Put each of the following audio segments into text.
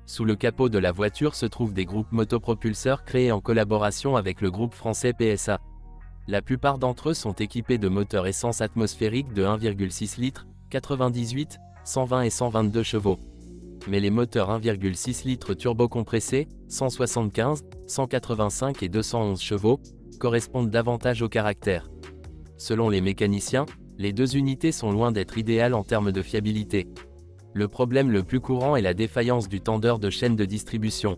Sous le capot de la voiture se trouvent des groupes motopropulseurs créés en collaboration avec le groupe français PSA. La plupart d'entre eux sont équipés de moteurs essence atmosphérique de 1,6 litres, 98, 120 et 122 chevaux. Mais les moteurs 1,6 litres turbocompressés, 175, 185 et 211 chevaux, correspondent davantage au caractère. Selon les mécaniciens, les deux unités sont loin d'être idéales en termes de fiabilité. Le problème le plus courant est la défaillance du tendeur de chaîne de distribution.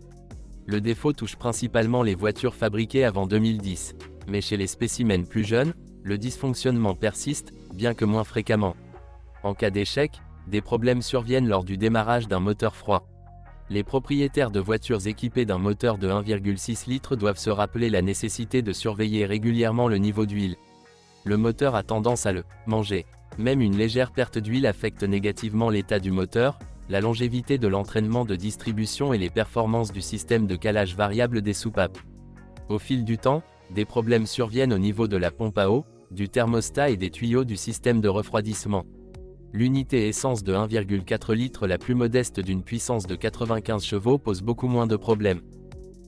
Le défaut touche principalement les voitures fabriquées avant 2010. Mais chez les spécimens plus jeunes, le dysfonctionnement persiste, bien que moins fréquemment. En cas d'échec, des problèmes surviennent lors du démarrage d'un moteur froid. Les propriétaires de voitures équipées d'un moteur de 1,6 litres doivent se rappeler la nécessité de surveiller régulièrement le niveau d'huile. Le moteur a tendance à le manger. Même une légère perte d'huile affecte négativement l'état du moteur, la longévité de l'entraînement de distribution et les performances du système de calage variable des soupapes. Au fil du temps, des problèmes surviennent au niveau de la pompe à eau, du thermostat et des tuyaux du système de refroidissement. L'unité essence de 1,4 litres la plus modeste d'une puissance de 95 chevaux pose beaucoup moins de problèmes.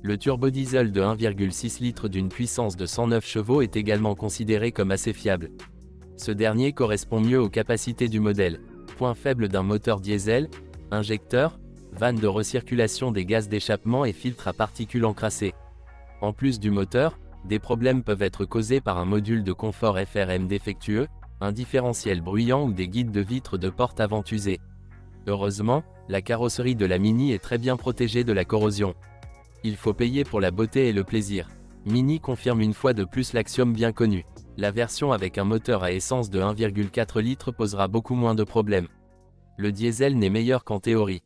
Le turbodiesel de 1,6 litres d'une puissance de 109 chevaux est également considéré comme assez fiable. Ce dernier correspond mieux aux capacités du modèle. Point faible d'un moteur diesel, injecteur, vanne de recirculation des gaz d'échappement et filtre à particules encrassées. En plus du moteur, des problèmes peuvent être causés par un module de confort FRM défectueux, un différentiel bruyant ou des guides de vitres de porte avant usés. Heureusement, la carrosserie de la Mini est très bien protégée de la corrosion. Il faut payer pour la beauté et le plaisir. Mini confirme une fois de plus l'axiome bien connu. La version avec un moteur à essence de 1,4 litres posera beaucoup moins de problèmes. Le diesel n'est meilleur qu'en théorie.